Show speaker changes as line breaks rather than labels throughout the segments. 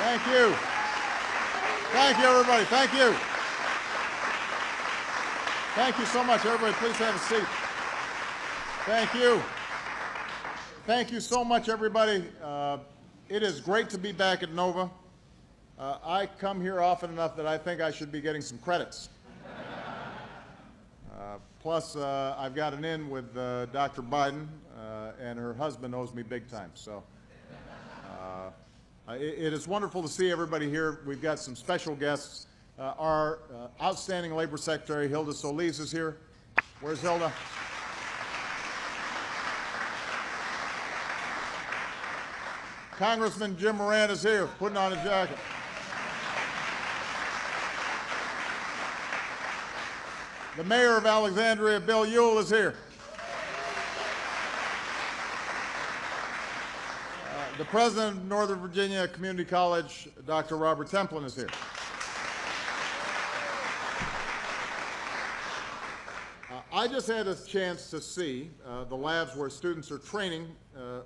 Thank you. Thank you, everybody. Thank you. Thank you so much. Everybody, please have a seat. Thank you. Thank you so much, everybody. It is great to be back at Nova. I come here often enough that I think I should be getting some credits. Plus, I've got an in with Dr. Biden, and her husband owes me big time. So it is wonderful to see everybody here. We've got some special guests. Our outstanding Labor Secretary, Hilda Solis, is here. Where's Hilda? Congressman Jim Moran is here, putting on a jacket. The mayor of Alexandria, Bill Ewell, is here. The president of Northern Virginia Community College, Dr. Robert Templin, is here. I just had a chance to see the labs where students are training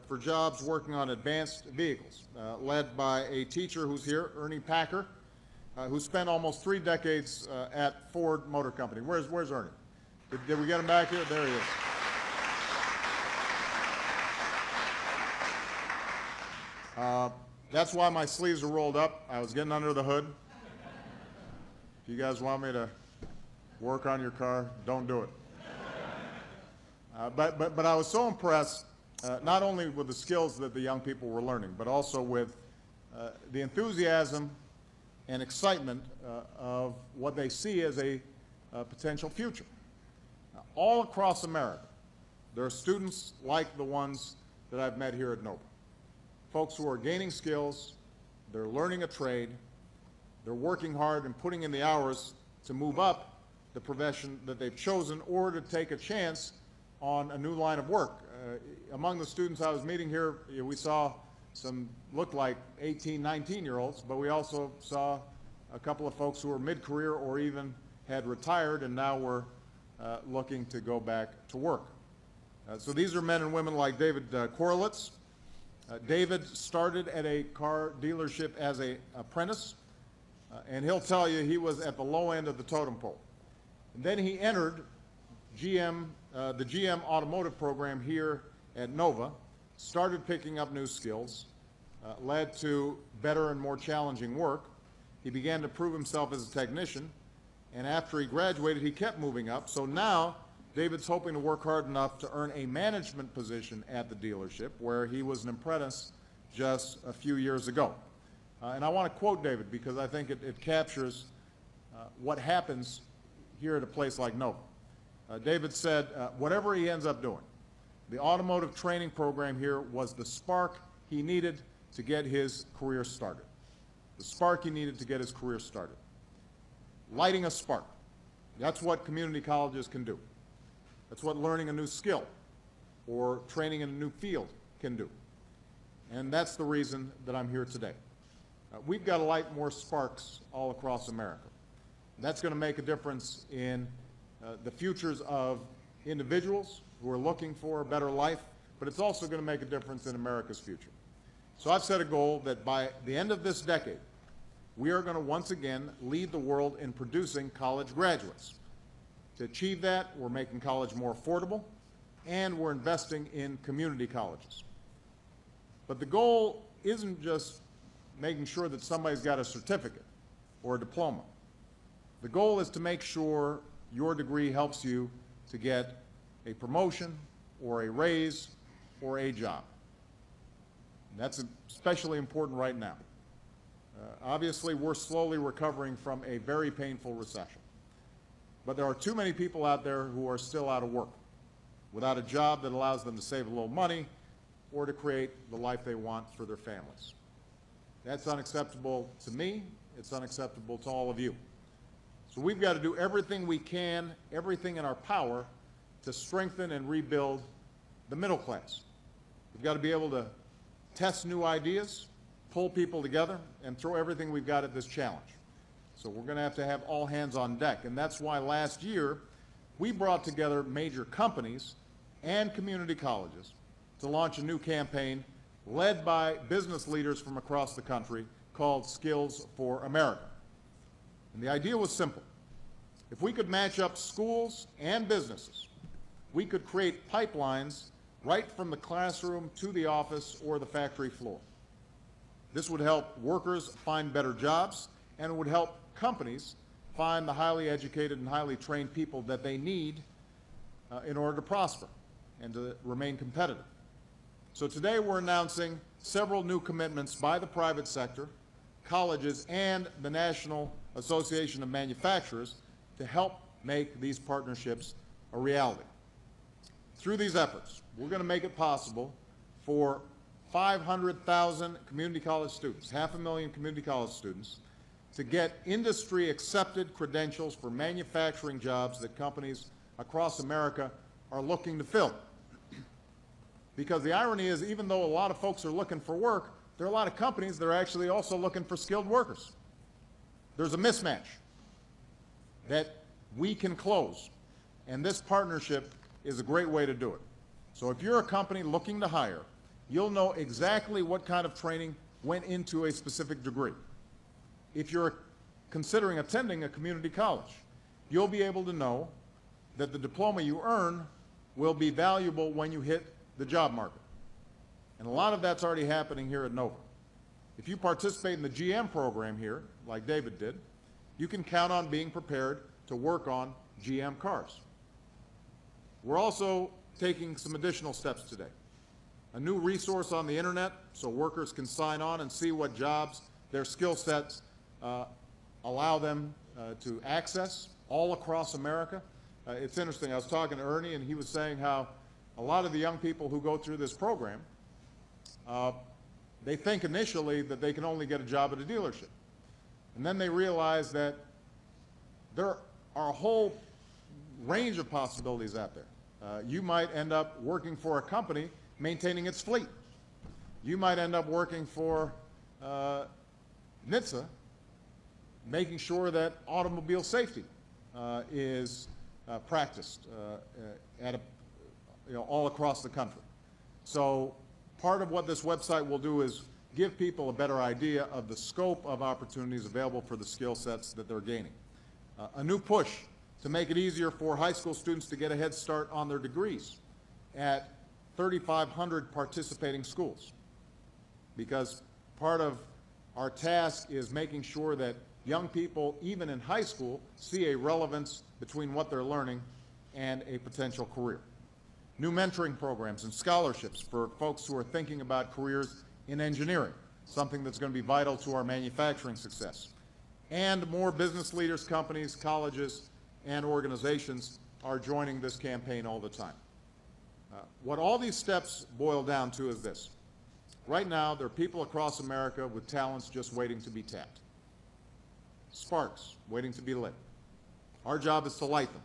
for jobs working on advanced vehicles, led by a teacher who's here, Ernie Packer, who spent almost 3 decades at Ford Motor Company. Where's Ernie? Did we get him back here? There he is. That's why my sleeves are rolled up. I was getting under the hood. If you guys want me to work on your car, don't do it. But I was so impressed, not only with the skills that the young people were learning, but also with the enthusiasm and excitement of what they see as a potential future. All across America, there are students like the ones that I've met here at Nova. Folks who are gaining skills, they're learning a trade, they're working hard and putting in the hours to move up the profession that they've chosen or to take a chance on a new line of work. Among the students I was meeting here, we saw some looked like 18, 19-year-olds, but we also saw a couple of folks who were mid-career or even had retired and now were looking to go back to work. So these are men and women like David Korlitz. David started at a car dealership as an apprentice, and he'll tell you he was at the low end of the totem pole. And then he entered the GM automotive program here at Nova, started picking up new skills, led to better and more challenging work. He began to prove himself as a technician, and after he graduated, he kept moving up. So now David's hoping to work hard enough to earn a management position at the dealership, where he was an apprentice just a few years ago. And I want to quote David because I think it captures what happens here at a place like Nova. David said, whatever he ends up doing, the automotive training program here was the spark he needed to get his career started. The spark he needed to get his career started. Lighting a spark. That's what community colleges can do. That's what learning a new skill or training in a new field can do. And that's the reason that I'm here today. We've got to light more sparks all across America. That's going to make a difference in the futures of individuals who are looking for a better life, but it's also going to make a difference in America's future. So I've set a goal that by the end of this decade, we are going to once again lead the world in producing college graduates. To achieve that, we're making college more affordable, and we're investing in community colleges. But the goal isn't just making sure that somebody's got a certificate or a diploma. The goal is to make sure your degree helps you to get a promotion or a raise or a job. And that's especially important right now. Obviously, we're slowly recovering from a very painful recession. But there are too many people out there who are still out of work, without a job that allows them to save a little money or to create the life they want for their families. That's unacceptable to me. It's unacceptable to all of you. So we've got to do everything we can, everything in our power, to strengthen and rebuild the middle class. We've got to be able to test new ideas, pull people together, and throw everything we've got at this challenge. So we're going to have all hands on deck. And that's why last year we brought together major companies and community colleges to launch a new campaign led by business leaders from across the country called Skills for America. And the idea was simple. If we could match up schools and businesses, we could create pipelines right from the classroom to the office or the factory floor. This would help workers find better jobs, and it would help companies find the highly educated and highly trained people that they need in order to prosper and to remain competitive. So today we're announcing several new commitments by the private sector, colleges, and the National Association of Manufacturers to help make these partnerships a reality. Through these efforts, we're going to make it possible for 500,000 community college students, 500,000 community college students, to get industry-accepted credentials for manufacturing jobs that companies across America are looking to fill. Because the irony is, even though a lot of folks are looking for work, there are a lot of companies that are actually also looking for skilled workers. There's a mismatch that we can close, and this partnership is a great way to do it. So if you're a company looking to hire, you'll know exactly what kind of training went into a specific degree. If you're considering attending a community college, you'll be able to know that the diploma you earn will be valuable when you hit the job market. And a lot of that's already happening here at Nova. If you participate in the GM program here, like David did, you can count on being prepared to work on GM cars. We're also taking some additional steps today. A new resource on the internet so workers can sign on and see what jobs their skill sets allow them to access all across America. It's interesting, I was talking to Ernie and he was saying how a lot of the young people who go through this program, they think initially that they can only get a job at a dealership. And then they realize that there are a whole range of possibilities out there. You might end up working for a company maintaining its fleet. You might end up working for NHTSA, making sure that automobile safety is practiced all across the country. So part of what this website will do is give people a better idea of the scope of opportunities available for the skill sets that they're gaining. A new push to make it easier for high school students to get a head start on their degrees at 3,500 participating schools, because part of our task is making sure that young people, even in high school, see a relevance between what they're learning and a potential career. New mentoring programs and scholarships for folks who are thinking about careers in engineering, something that's going to be vital to our manufacturing success. And more business leaders, companies, colleges, and organizations are joining this campaign all the time. What all these steps boil down to is this. Right now, there are people across America with talents just waiting to be tapped. Sparks waiting to be lit. Our job is to light them.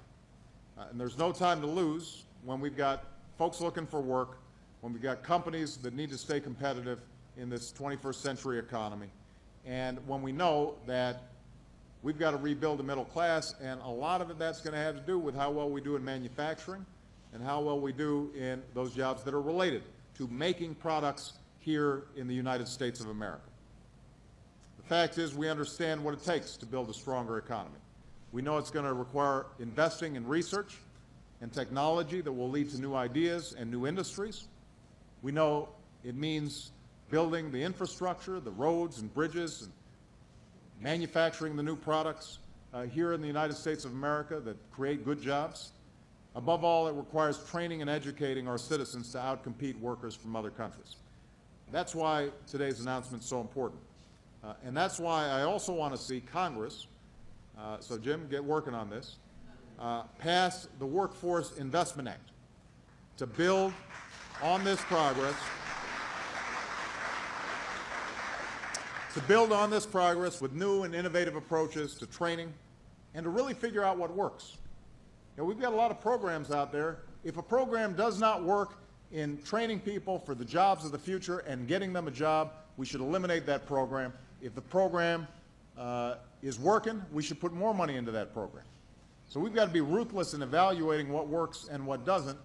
And there's no time to lose when we've got folks looking for work, when we've got companies that need to stay competitive in this 21st century economy, and when we know that we've got to rebuild the middle class, and a lot of it that's going to have to do with how well we do in manufacturing and how well we do in those jobs that are related to making products here in the United States of America. The fact is, we understand what it takes to build a stronger economy. We know it's going to require investing in research and technology that will lead to new ideas and new industries. We know it means building the infrastructure, the roads and bridges, and manufacturing the new products here in the United States of America that create good jobs. Above all, it requires training and educating our citizens to outcompete workers from other countries. That's why today's announcement is so important. And that's why I also want to see Congress, so Jim, get working on this, pass the Workforce Investment Act to build on this progress, with new and innovative approaches to training and to really figure out what works. You know, we've got a lot of programs out there. If a program does not work in training people for the jobs of the future and getting them a job, we should eliminate that program. If the program is working, we should put more money into that program. So we've got to be ruthless in evaluating what works and what doesn't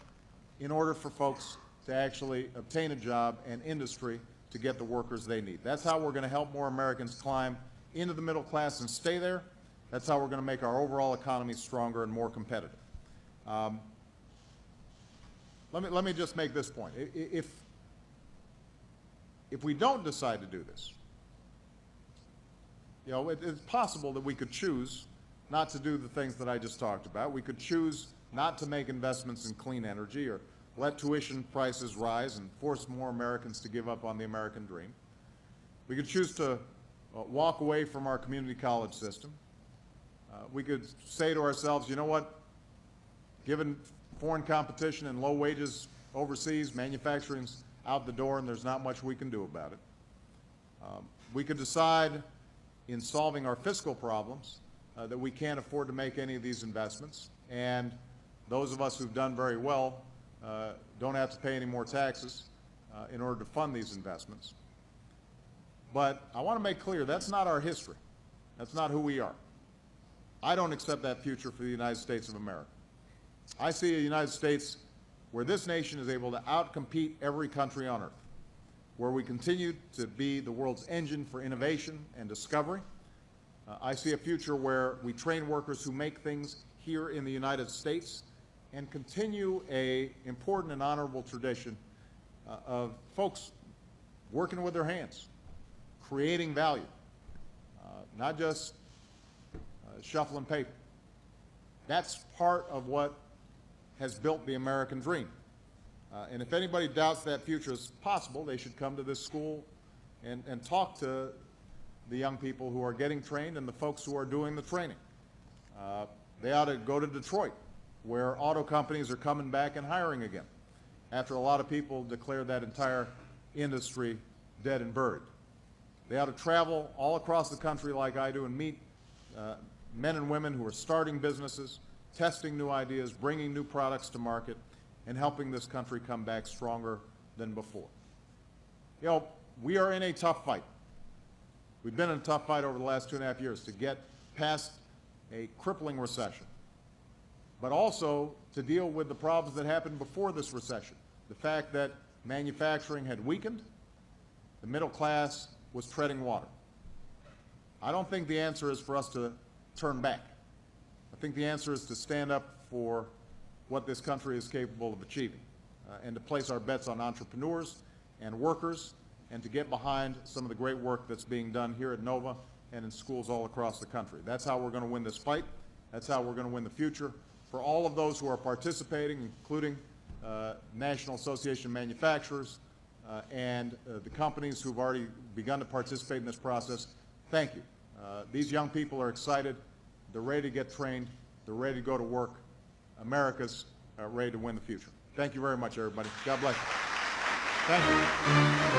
in order for folks to actually obtain a job and industry to to get the workers they need. That's how we're going to help more Americans climb into the middle class and stay there. That's how we're going to make our overall economy stronger and more competitive. Let me just make this point. If we don't decide to do this, you know, it's possible that we could choose not to do the things that I just talked about. We could choose not to make investments in clean energy or let tuition prices rise and force more Americans to give up on the American dream. We could choose to walk away from our community college system. We could say to ourselves, you know what, given foreign competition and low wages overseas, manufacturing's out the door and there's not much we can do about it. We could decide in solving our fiscal problems that we can't afford to make any of these investments, and those of us who've done very well don't have to pay any more taxes in order to fund these investments. But I want to make clear that's not our history. That's not who we are. I don't accept that future for the United States of America. I see a United States where this nation is able to outcompete every country on earth, where we continue to be the world's engine for innovation and discovery. I see a future where we train workers who make things here in the United States and continue an important and honorable tradition of folks working with their hands, creating value, not just shuffling paper. That's part of what has built the American dream. And if anybody doubts that future is possible, they should come to this school and talk to the young people who are getting trained and the folks who are doing the training. They ought to go to Detroit, where auto companies are coming back and hiring again, after a lot of people declared that entire industry dead and buried. They ought to travel all across the country like I do and meet men and women who are starting businesses, testing new ideas, bringing new products to market, and helping this country come back stronger than before. You know, we are in a tough fight. We've been in a tough fight over the last 2.5 years to get past a crippling recession, but also to deal with the problems that happened before this recession. The fact that manufacturing had weakened, the middle class was treading water. I don't think the answer is for us to turn back. I think the answer is to stand up for what this country is capable of achieving, and to place our bets on entrepreneurs and workers, and to get behind some of the great work that's being done here at Nova and in schools all across the country. That's how we're going to win this fight. That's how we're going to win the future. For all of those who are participating, including National Association of Manufacturers and the companies who've already begun to participate in this process, thank you. These young people are excited. They're ready to get trained. They're ready to go to work. America's ready to win the future. Thank you very much, everybody. God bless you. Thank you.